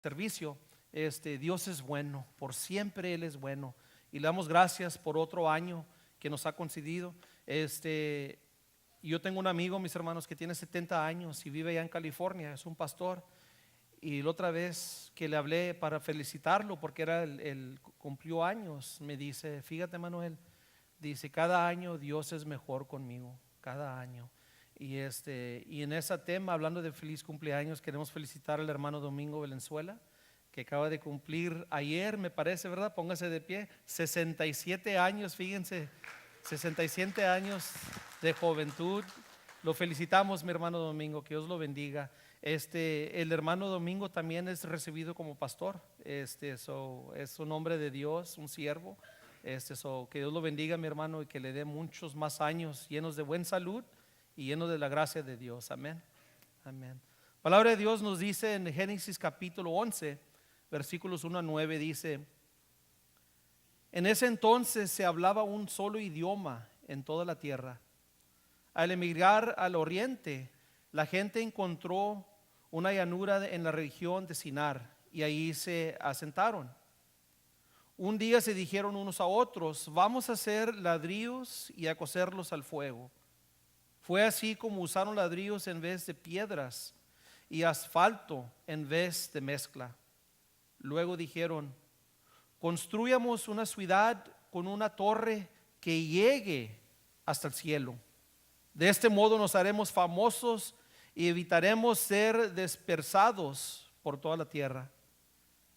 servicio. Dios es bueno, por siempre Él es bueno. Y le damos gracias por otro año que nos ha concedido. Yo tengo un amigo, mis hermanos, que tiene 70 años y vive allá en California, es un pastor. Y la otra vez que le hablé para felicitarlo, porque cumplió años, me dice, fíjate, Manuel, dice, cada año Dios es mejor conmigo, cada año. Y en ese tema, hablando de feliz cumpleaños, queremos felicitar al hermano Domingo Valenzuela, que acaba de cumplir ayer, me parece, ¿verdad? Póngase de pie, 67 años, fíjense, 67 años de juventud. Lo felicitamos, mi hermano Domingo, que Dios lo bendiga. El hermano Domingo también es recibido como pastor. Es un hombre de Dios, un siervo. Que Dios lo bendiga, mi hermano, y que le dé muchos más años llenos de buena salud y llenos de la gracia de Dios. Amén. Amén. La palabra de Dios nos dice en Génesis capítulo 11, versículos 1 a 9, dice: en ese entonces se hablaba un solo idioma en toda la tierra. Al emigrar al oriente, la gente encontró una llanura en la región de Sinar y ahí se asentaron. Un día se dijeron unos a otros: vamos a hacer ladrillos y a cocerlos al fuego. Fue así como usaron ladrillos en vez de piedras y asfalto en vez de mezcla. Luego dijeron: construyamos una ciudad con una torre que llegue hasta el cielo. De este modo nos haremos famosos y evitaremos ser dispersados por toda la tierra.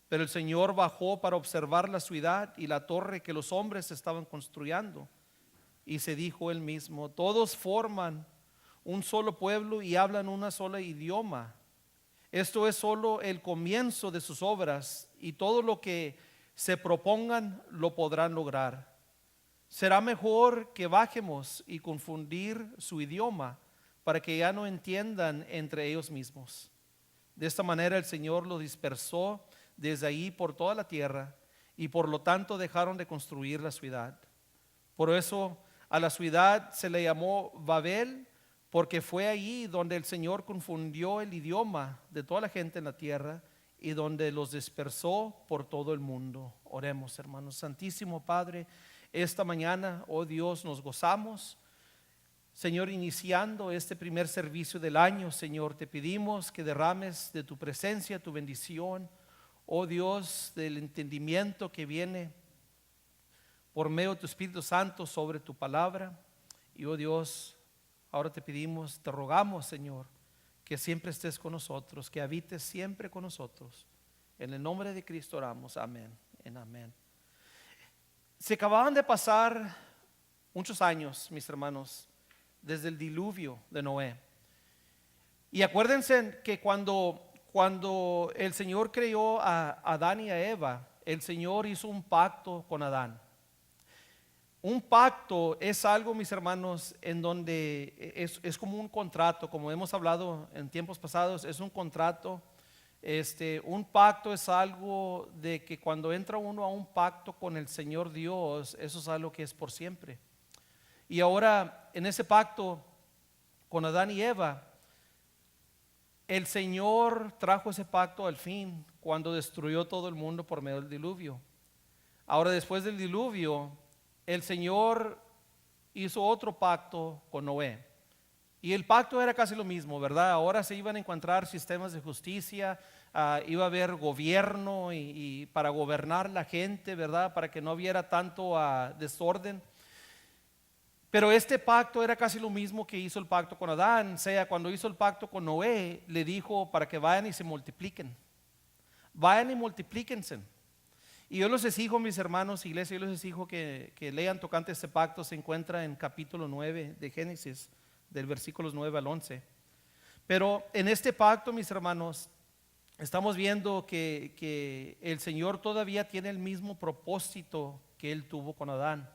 Pero el Señor bajó para observar la ciudad y la torre que los hombres estaban construyendo. Y se dijo él mismo: todos forman un solo pueblo y hablan una sola idioma. Esto es solo el comienzo de sus obras, y todo lo que se propongan lo podrán lograr. Será mejor que bajemos y confundir su idioma para que ya no entiendan entre ellos mismos. De esta manera el Señor los dispersó desde ahí por toda la tierra, y por lo tanto dejaron de construir la ciudad. Por eso a la ciudad se le llamó Babel, porque fue allí donde el Señor confundió el idioma de toda la gente en la tierra y donde los dispersó por todo el mundo. Oremos, hermanos. Santísimo Padre, esta mañana, oh Dios, nos gozamos, Señor, iniciando este primer servicio del año. Señor, te pedimos que derrames de tu presencia, tu bendición, oh Dios, del entendimiento que viene por medio de tu Espíritu Santo sobre tu palabra. Y oh Dios, ahora te pedimos, te rogamos, Señor, que siempre estés con nosotros, que habites siempre con nosotros. En el nombre de Cristo oramos, amén, en amén. Se acababan de pasar muchos años, mis hermanos, desde el diluvio de Noé. Y acuérdense que cuando el Señor creó a Adán y a Eva, el Señor hizo un pacto con Adán. Un pacto es algo, mis hermanos, en donde es como un contrato, como hemos hablado en tiempos pasados, es un contrato. Un pacto es algo de que cuando entra uno a un pacto con el Señor Dios, eso es algo que es por siempre. Y ahora en ese pacto con Adán y Eva, el Señor trajo ese pacto al fin cuando destruyó todo el mundo por medio del diluvio. Ahora, después del diluvio, el Señor hizo otro pacto con Noé. Y el pacto era casi lo mismo, ¿verdad? Ahora se iban a encontrar sistemas de justicia, iba a haber gobierno y para gobernar la gente, ¿verdad? Para que no hubiera tanto desorden. Pero este pacto era casi lo mismo que hizo el pacto con Adán. O sea, cuando hizo el pacto con Noé, le dijo para que vayan y se multipliquen. Vayan y multiplíquense. Y yo les exijo, mis hermanos, iglesia, yo les exijo que lean tocante este pacto. Se encuentra en capítulo 9 de Génesis, del versículos 9 al 11. Pero en este pacto, mis hermanos, estamos viendo que el Señor todavía tiene el mismo propósito que Él tuvo con Adán.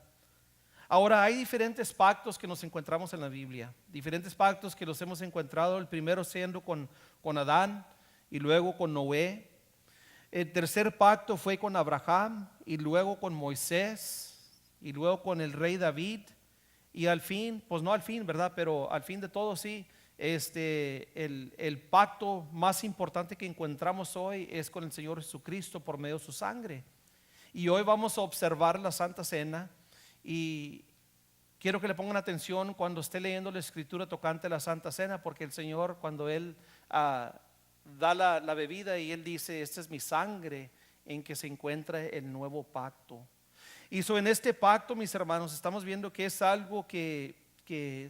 Ahora, hay diferentes pactos que nos encontramos en la Biblia, diferentes pactos que los hemos encontrado, el primero siendo con Adán y luego con Noé. El tercer pacto fue con Abraham y luego con Moisés y luego con el rey David. Y al fin, pues no al fin, ¿verdad? Pero al fin de todo sí, el pacto más importante que encontramos hoy es con el Señor Jesucristo por medio de su sangre. Y hoy vamos a observar la Santa Cena, y quiero que le pongan atención cuando esté leyendo la escritura tocante a la Santa Cena, porque el Señor, cuando Él da la bebida y Él dice: esta es mi sangre en que se encuentra el nuevo pacto. Y en este pacto, mis hermanos, estamos viendo que es algo que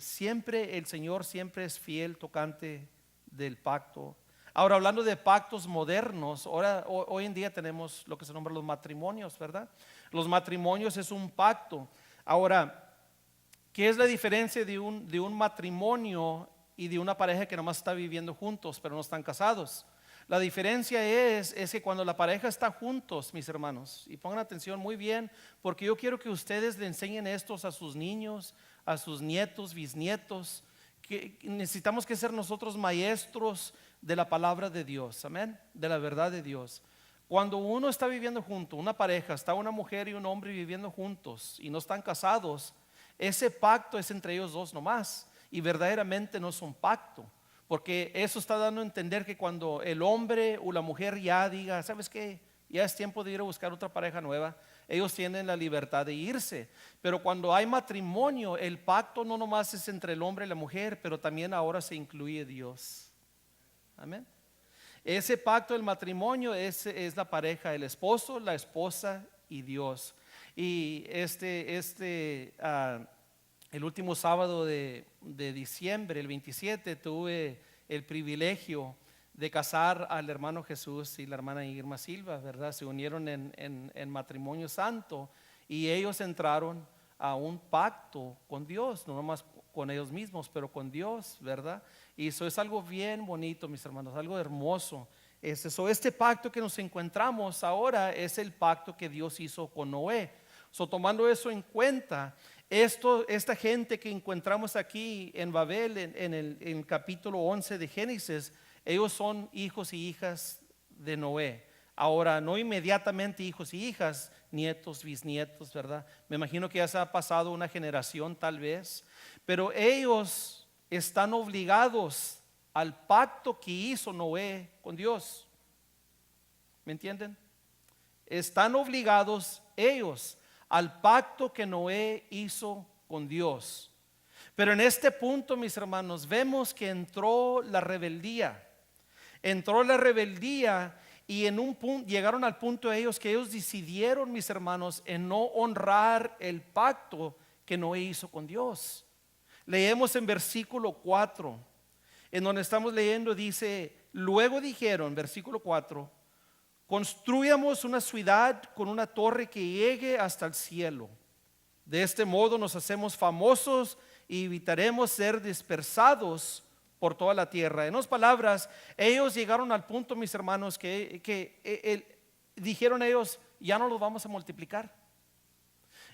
siempre el Señor siempre es fiel tocante del pacto. Ahora, hablando de pactos modernos, hoy en día tenemos lo que se nombra los matrimonios, ¿verdad? Los matrimonios es un pacto. Ahora, ¿qué es la diferencia de un matrimonio y de una pareja que nomás está viviendo juntos pero no están casados? La diferencia es que cuando la pareja está juntos, mis hermanos, y pongan atención muy bien, porque yo quiero que ustedes le enseñen estos a sus niños, a sus nietos, bisnietos, que necesitamos que ser nosotros maestros de la palabra de Dios, amén, de la verdad de Dios. Cuando uno está viviendo junto, una pareja, está una mujer y un hombre viviendo juntos y no están casados, ese pacto es entre ellos dos nomás, y verdaderamente no es un pacto. Porque eso está dando a entender que cuando el hombre o la mujer ya diga: ¿sabes qué? Ya es tiempo de ir a buscar otra pareja nueva, ellos tienen la libertad de irse. Pero cuando hay matrimonio, el pacto no nomás es entre el hombre y la mujer, pero también ahora se incluye Dios. Amén. Ese pacto del matrimonio es la pareja, el esposo, la esposa y Dios. Y el último sábado de diciembre, el 27, tuve el privilegio de casar al hermano Jesús y la hermana Irma Silva, ¿verdad? Se unieron en matrimonio santo, y ellos entraron a un pacto con Dios, no nomás con ellos mismos, pero con Dios, ¿verdad? Y eso es algo bien bonito, mis hermanos, algo hermoso. Este pacto que nos encontramos ahora es el pacto que Dios hizo con Noé. Tomando eso en cuenta, esta gente que encontramos aquí en Babel, en el capítulo 11 de Génesis, ellos son hijos y hijas de Noé. Ahora, no inmediatamente hijos y hijas, nietos, bisnietos, ¿verdad? Me imagino que ya se ha pasado una generación tal vez, pero ellos están obligados al pacto que hizo Noé con Dios. ¿Me entienden? Están obligados ellos al pacto que Noé hizo con Dios. Pero en este punto, mis hermanos, vemos que entró la rebeldía. Y en un punto llegaron al punto ellos que ellos decidieron, mis hermanos, en no honrar el pacto que Noé hizo con Dios. Leemos en versículo 4, en donde estamos leyendo, dice: luego dijeron, versículo 4: construyamos una ciudad con una torre que llegue hasta el cielo. De este modo nos hacemos famosos y evitaremos ser dispersados por toda la tierra. En otras palabras, ellos llegaron al punto, mis hermanos, que dijeron ellos: ya no los vamos a multiplicar,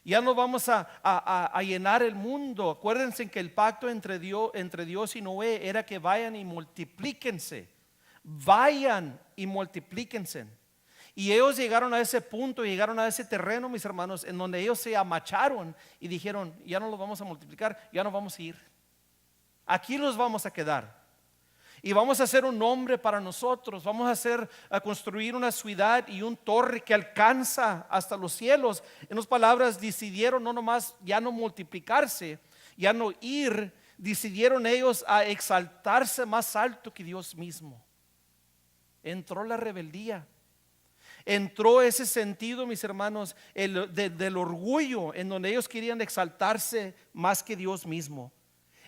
ya no vamos a llenar el mundo. Acuérdense que el pacto entre Dios y Noé era que vayan y multiplíquense. Vayan y multiplíquense. Y ellos llegaron a ese punto, llegaron a ese terreno, mis hermanos, en donde ellos se amacharon y dijeron: ya no los vamos a multiplicar, ya no vamos a ir. Aquí los vamos a quedar. Y vamos a hacer un nombre para nosotros. Vamos a construir una ciudad y un torre que alcanza hasta los cielos. En otras palabras, decidieron no nomás ya no multiplicarse, ya no ir, decidieron ellos a exaltarse más alto que Dios mismo. Entró la rebeldía. Entró ese sentido, mis hermanos, del orgullo, en donde ellos querían exaltarse más que Dios mismo.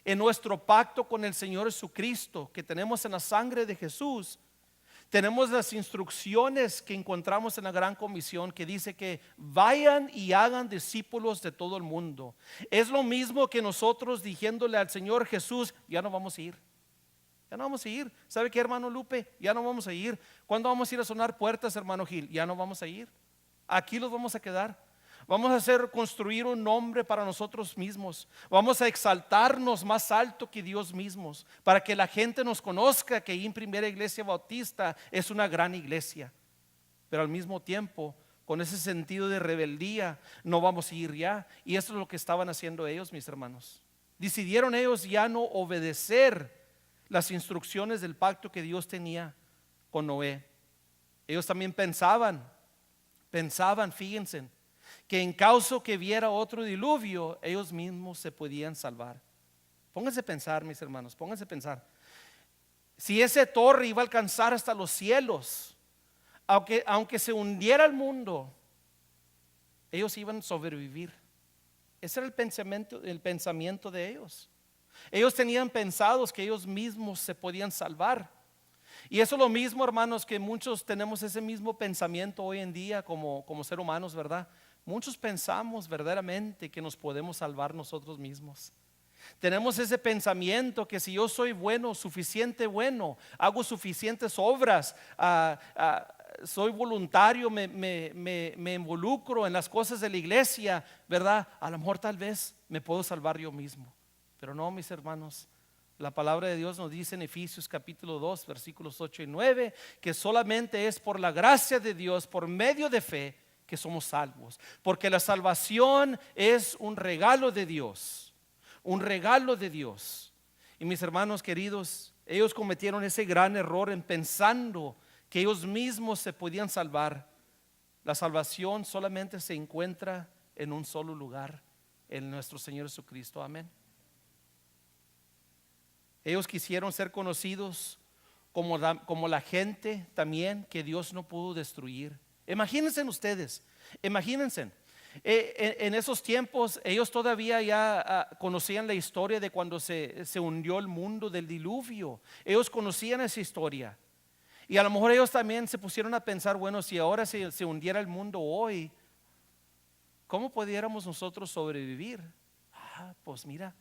En nuestro pacto con el Señor Jesucristo, que tenemos en la sangre de Jesús, tenemos las instrucciones que encontramos en la Gran Comisión, que dice que vayan y hagan discípulos de todo el mundo. Es lo mismo que nosotros diciéndole al Señor Jesús: ya no vamos a ir. Ya no vamos a ir. ¿Sabe qué, hermano Lupe? Ya no vamos a ir. ¿Cuándo vamos a ir a sonar puertas, hermano Gil? Ya no vamos a ir. Aquí los vamos a quedar. Vamos a construir un nombre para nosotros mismos. Vamos a exaltarnos más alto que Dios mismos, para que la gente nos conozca que en Primera Iglesia Bautista es una gran iglesia. Pero al mismo tiempo, con ese sentido de rebeldía, no vamos a ir ya. Y eso es lo que estaban haciendo ellos, mis hermanos. Decidieron ellos ya no obedecer las instrucciones del pacto que Dios tenía con Noé. Ellos también pensaban, fíjense, que en caso que viera otro diluvio, ellos mismos se podían salvar. Pónganse a pensar, mis hermanos, pónganse a pensar. Si ese torre iba a alcanzar hasta los cielos, aunque se hundiera el mundo, ellos iban a sobrevivir. Ese era el pensamiento de ellos. Ellos tenían pensados que ellos mismos se podían salvar. Y eso es lo mismo, hermanos, que muchos tenemos ese mismo pensamiento hoy en día como seres humanos, ¿verdad? Muchos pensamos verdaderamente que nos podemos salvar nosotros mismos. Tenemos ese pensamiento que si yo soy bueno, suficiente bueno, hago suficientes obras, soy voluntario, me involucro en las cosas de la iglesia, ¿verdad? A lo mejor tal vez me puedo salvar yo mismo. Pero no, mis hermanos, la palabra de Dios nos dice en Efesios capítulo 2 versículos 8 y 9 que solamente es por la gracia de Dios, por medio de fe, que somos salvos. Porque la salvación es un regalo de Dios, un regalo de Dios. Y mis hermanos queridos, ellos cometieron ese gran error en pensando que ellos mismos se podían salvar. La salvación solamente se encuentra en un solo lugar, en nuestro Señor Jesucristo. Amén. Ellos quisieron ser conocidos como la gente también que Dios no pudo destruir. Imagínense ustedes, imagínense. En esos tiempos ellos todavía ya conocían la historia de cuando se hundió el mundo del diluvio. Ellos conocían esa historia. Y a lo mejor ellos también se pusieron a pensar, bueno, si ahora se hundiera el mundo hoy, ¿cómo pudiéramos nosotros sobrevivir? Pues mira,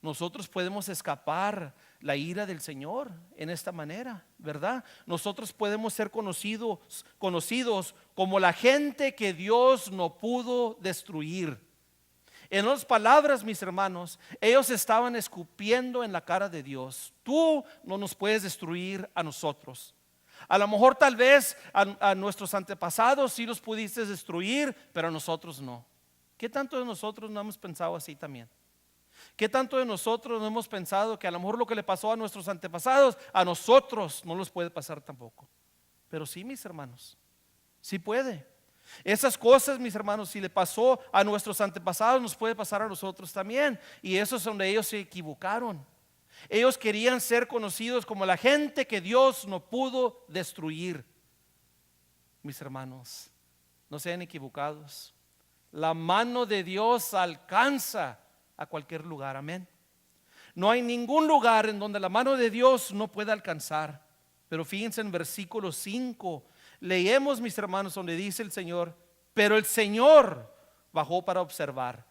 nosotros podemos escapar la ira del Señor en esta manera, ¿verdad? Nosotros podemos ser conocidos como la gente que Dios no pudo destruir. En otras palabras, mis hermanos, ellos estaban escupiendo en la cara de Dios. Tú no nos puedes destruir a nosotros. A lo mejor tal vez a nuestros antepasados sí los pudiste destruir, pero a nosotros no. ¿Qué tanto de nosotros no hemos pensado así también? ¿Qué tanto de nosotros no hemos pensado que a lo mejor lo que le pasó a nuestros antepasados, a nosotros no nos puede pasar tampoco? Pero sí, mis hermanos, sí puede. Esas cosas, mis hermanos, si le pasó a nuestros antepasados, nos puede pasar a nosotros también. Y eso es donde ellos se equivocaron. Ellos querían ser conocidos como la gente que Dios no pudo destruir. Mis hermanos, no sean equivocados. La mano de Dios alcanza a cualquier lugar, amén. No hay ningún lugar en donde la mano de Dios no pueda alcanzar. Pero fíjense en versículo 5, leemos, mis hermanos, donde dice el Señor, pero el Señor bajó para observar.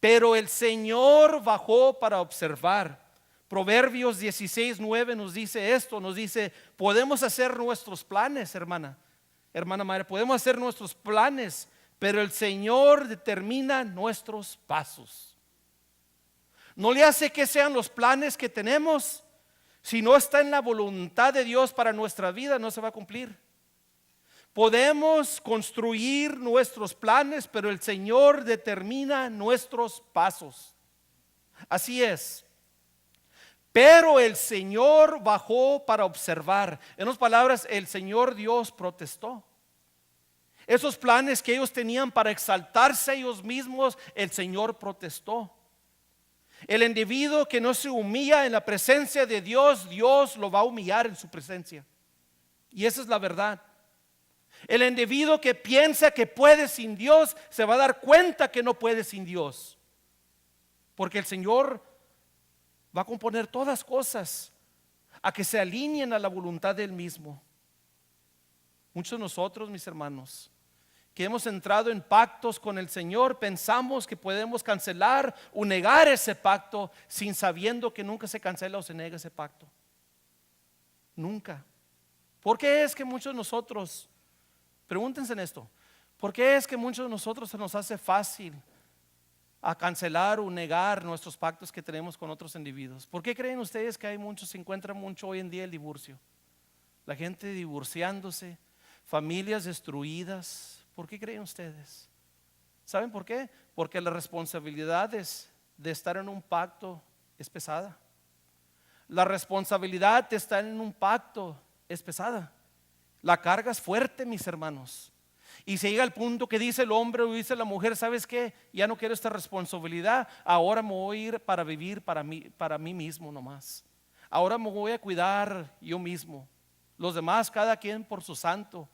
Pero el Señor bajó para observar. Proverbios 16:9 nos dice esto, nos dice, podemos hacer nuestros planes, hermana madre, podemos hacer nuestros planes, pero el Señor determina nuestros pasos. No le hace que sean los planes que tenemos. Si no está en la voluntad de Dios para nuestra vida, no se va a cumplir. Podemos construir nuestros planes, pero el Señor determina nuestros pasos. Así es. Pero el Señor bajó para observar. En otras palabras, el Señor Dios protestó. Esos planes que ellos tenían para exaltarse a ellos mismos, el Señor protestó. El individuo que no se humilla en la presencia de Dios, Dios lo va a humillar en su presencia. Y esa es la verdad. El individuo que piensa que puede sin Dios, se va a dar cuenta que no puede sin Dios. Porque el Señor va a componer todas cosas a que se alineen a la voluntad de Él mismo. Muchos de nosotros, mis hermanos, que hemos entrado en pactos con el Señor, pensamos que podemos cancelar o negar ese pacto sin sabiendo que nunca se cancela o se niega ese pacto. Nunca. ¿Por qué es que muchos de nosotros, pregúntense en esto, por qué es que muchos de nosotros se nos hace fácil a cancelar o negar nuestros pactos que tenemos con otros individuos? ¿Por qué creen ustedes que se encuentra mucho hoy en día el divorcio? La gente divorciándose, familias destruidas. ¿Por qué creen ustedes? ¿Saben por qué? Porque las responsabilidades de estar en un pacto es pesada. la responsabilidad de estar en un pacto es pesada. La carga es fuerte, mis hermanos. Y se llega al punto que dice el hombre o dice la mujer, ¿sabes qué? Ya no quiero esta responsabilidad. Ahora me voy a ir para vivir para mí mismo nomás. Ahora me voy a cuidar yo mismo. Los demás, cada quien por su santo.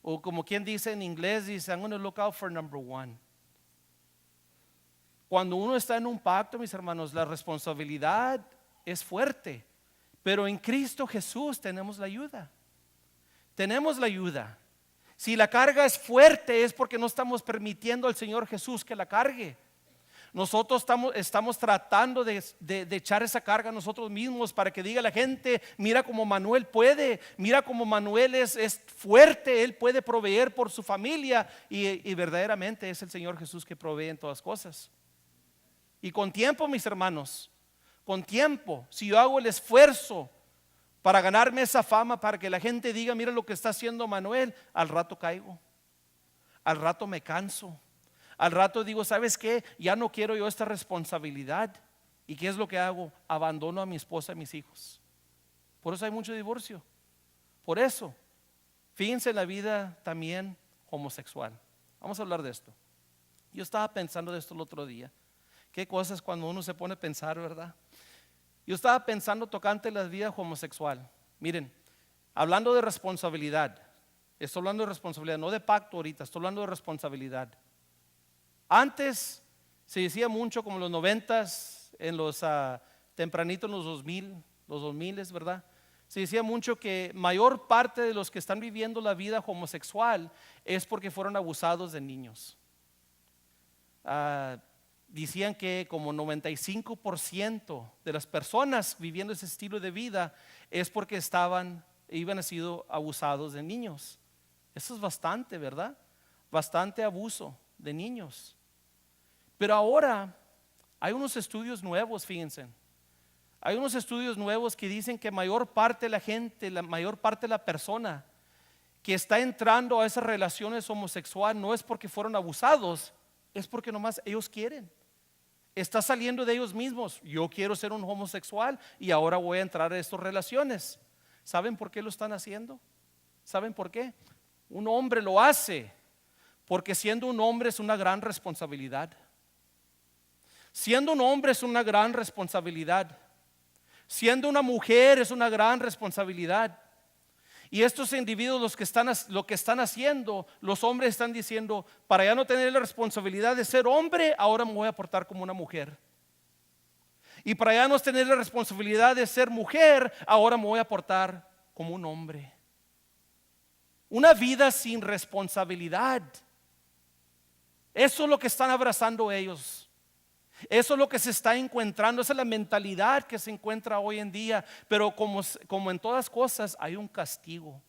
O como quien dice en inglés, dice, I'm going to look out for number one. Cuando uno está en un pacto, mis hermanos, la responsabilidad es fuerte. Pero en Cristo Jesús tenemos la ayuda. Tenemos la ayuda. Si la carga es fuerte es porque no estamos permitiendo al Señor Jesús que la cargue. Nosotros estamos tratando de echar esa carga a nosotros mismos para que diga la gente, mira como Manuel puede, mira como Manuel es fuerte, él puede proveer por su familia y verdaderamente es el Señor Jesús que provee en todas cosas. Y con tiempo, mis hermanos, con tiempo, si yo hago el esfuerzo para ganarme esa fama, para que la gente diga, mira lo que está haciendo Manuel, al rato caigo, al rato me canso, al rato digo, ¿sabes qué? Ya no quiero yo esta responsabilidad. ¿Y qué es lo que hago? Abandono a mi esposa y a mis hijos. Por eso hay mucho divorcio. Por eso, fíjense en la vida también homosexual. Vamos a hablar de esto. Yo estaba pensando de esto el otro día. Qué cosas cuando uno se pone a pensar, ¿verdad? Yo estaba pensando tocante la vida homosexual. Miren, hablando de responsabilidad. Estoy hablando de responsabilidad, no de pacto ahorita, estoy hablando de responsabilidad. Antes se decía mucho, como en los 90s, en los tempranitos en los 2000, ¿verdad? Se decía mucho que mayor parte de los que están viviendo la vida homosexual es porque fueron abusados de niños. Decían que como 95% de las personas viviendo ese estilo de vida es porque iban a sido abusados de niños. Eso es bastante, ¿verdad? Bastante abuso de niños. Pero ahora hay unos estudios nuevos, fíjense. Hay unos estudios nuevos que dicen que mayor parte de la gente, la mayor parte de la persona que está entrando a esas relaciones homosexuales no es porque fueron abusados, es porque nomás ellos quieren. Está saliendo de ellos mismos. Yo quiero ser un homosexual y ahora voy a entrar a estas relaciones. ¿Saben por qué lo están haciendo? ¿Saben por qué? Un hombre lo hace porque siendo un hombre es una gran responsabilidad. Siendo un hombre es una gran responsabilidad. Siendo una mujer es una gran responsabilidad. Y estos individuos lo que están haciendo, los hombres están diciendo, para ya no tener la responsabilidad de ser hombre, ahora me voy a portar como una mujer. Y para ya no tener la responsabilidad de ser mujer, ahora me voy a portar como un hombre. Una vida sin responsabilidad. Eso es lo que están abrazando ellos. Eso es lo que se está encontrando, esa es la mentalidad que se encuentra hoy en día. Pero como en todas cosas hay un castigo.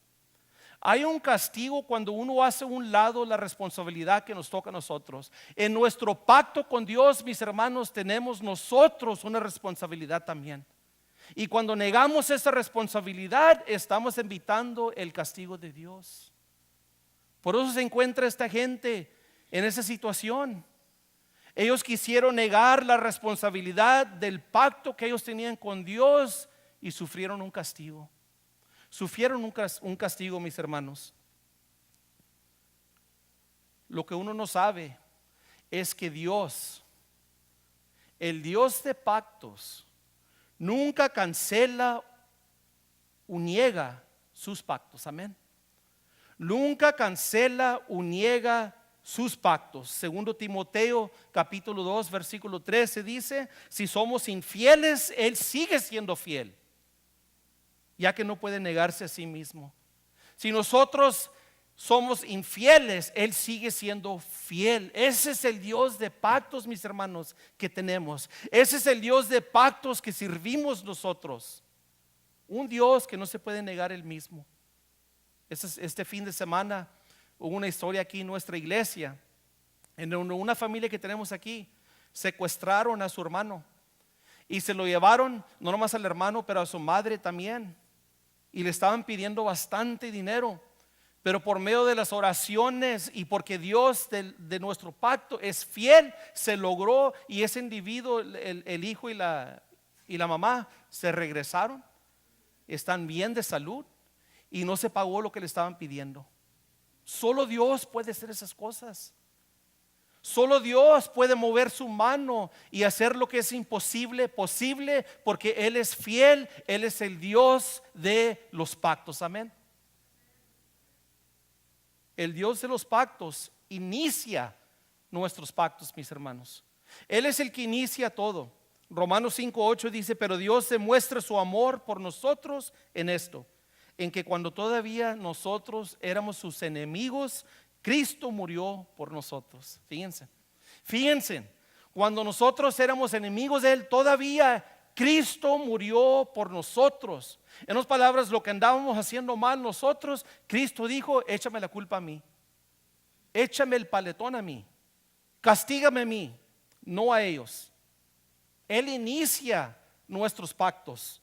Hay un castigo cuando uno hace a un lado la responsabilidad que nos toca a nosotros. En nuestro pacto con Dios, mis hermanos, tenemos nosotros una responsabilidad también. Y cuando negamos esa responsabilidad, estamos evitando el castigo de Dios. Por eso se encuentra esta gente en esa situación. Ellos quisieron negar la responsabilidad del pacto que ellos tenían con Dios y sufrieron un castigo. Sufrieron un castigo, mis hermanos. Lo que uno no sabe es que Dios, el Dios de pactos, nunca cancela o niega sus pactos. Amén. Nunca cancela o niega sus pactos. Segundo Timoteo capítulo 2 versículo 13 dice, si somos infieles, Él sigue siendo fiel, ya que no puede negarse a sí mismo. Si nosotros somos infieles, Él sigue siendo fiel. Ese es el Dios de pactos, mis hermanos, que tenemos. Ese es el Dios de pactos que servimos nosotros. Un Dios que no se puede negar Él mismo. Este fin de semana hubo una historia aquí en nuestra iglesia, en una familia que tenemos aquí. Secuestraron a su hermano y se lo llevaron, no nomás al hermano, pero a su madre también, y le estaban pidiendo bastante dinero. Pero por medio de las oraciones y porque Dios de nuestro pacto es fiel, se logró, y ese individuo, el hijo y la y la mamá se regresaron, están bien de salud y no se pagó lo que le estaban pidiendo. Solo Dios puede hacer esas cosas. Solo Dios puede mover su mano y hacer lo que es imposible posible, porque Él es fiel, Él es el Dios de los pactos. Amén. El Dios de los pactos inicia nuestros pactos, mis hermanos. Él es el que inicia todo. Romanos 5:8 dice: pero Dios demuestra su amor por nosotros en esto, en que cuando todavía nosotros éramos sus enemigos, Cristo murió por nosotros. Fíjense, cuando nosotros éramos enemigos de Él, todavía Cristo murió por nosotros. En otras palabras, lo que andábamos haciendo mal nosotros, Cristo dijo: échame la culpa a mí, échame el paletón a mí, castígame a mí, no a ellos. Él inicia nuestros pactos.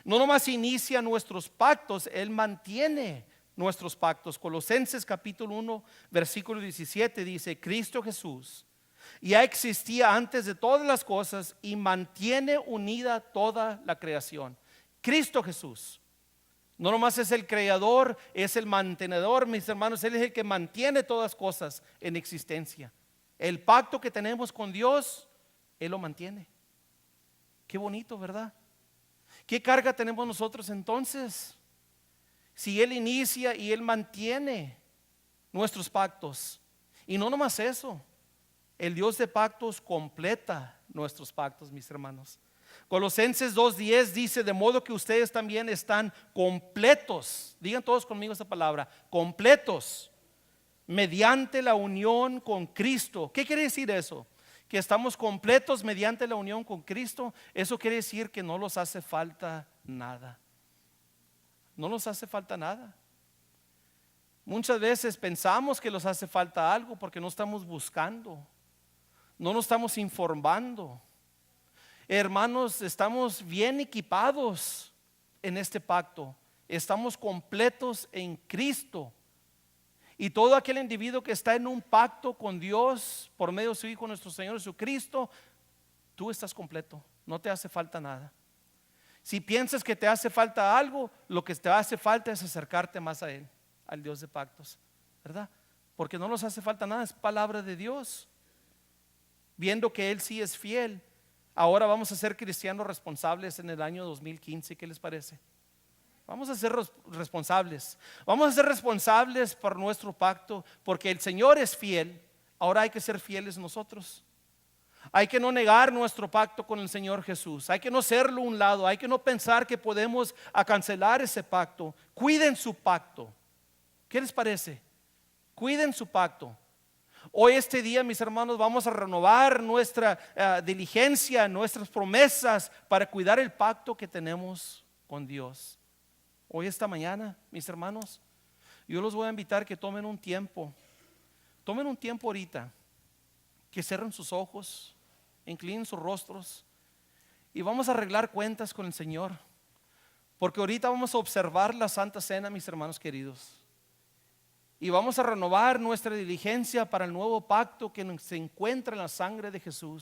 No nomás inicia nuestros pactos, Él mantiene nuestros pactos. Colosenses capítulo 1 versículo 17 dice: Cristo Jesús ya existía antes de todas las cosas y mantiene unida toda la creación. Cristo Jesús no nomás es el creador, es el mantenedor, mis hermanos. Él es el que mantiene todas las cosas en existencia. El pacto que tenemos con Dios, Él lo mantiene. Qué bonito, ¿verdad? ¿Qué carga tenemos nosotros entonces? Si Él inicia y Él mantiene nuestros pactos. Y no nomás eso, el Dios de pactos completa nuestros pactos, mis hermanos. Colosenses 2:10 dice: de modo que ustedes también están completos. Digan todos conmigo esta palabra: completos, mediante la unión con Cristo. ¿Qué quiere decir eso? Que estamos completos mediante la unión con Cristo. Eso quiere decir que no nos hace falta nada. No nos hace falta nada. Muchas veces pensamos que nos hace falta algo porque no estamos buscando, no nos estamos informando. Hermanos, estamos bien equipados en este pacto. Estamos completos en Cristo. Y todo aquel individuo que está en un pacto con Dios por medio de su Hijo nuestro Señor Jesucristo, tú estás completo, no te hace falta nada. Si piensas que te hace falta algo, lo que te hace falta es acercarte más a Él, al Dios de pactos, ¿verdad? Porque no nos hace falta nada, es palabra de Dios. Viendo que Él sí es fiel, ahora vamos a ser cristianos responsables en el año 2015. ¿Qué les parece? Vamos a ser responsables. Vamos a ser responsables por nuestro pacto, porque el Señor es fiel. Ahora hay que ser fieles nosotros. Hay que no negar nuestro pacto con el Señor Jesús. Hay que no hacerlo a un lado. Hay que no pensar que podemos cancelar ese pacto. Cuiden su pacto. ¿Qué les parece? Cuiden su pacto. Hoy, este día, mis hermanos, vamos a renovar nuestra diligencia, nuestras promesas para cuidar el pacto que tenemos con Dios. Hoy, esta mañana, mis hermanos, yo los voy a invitar que tomen un tiempo ahorita, que cierren sus ojos, inclinen sus rostros y vamos a arreglar cuentas con el Señor, porque ahorita vamos a observar la Santa Cena, mis hermanos queridos, y vamos a renovar nuestra diligencia para el nuevo pacto que se encuentra en la sangre de Jesús.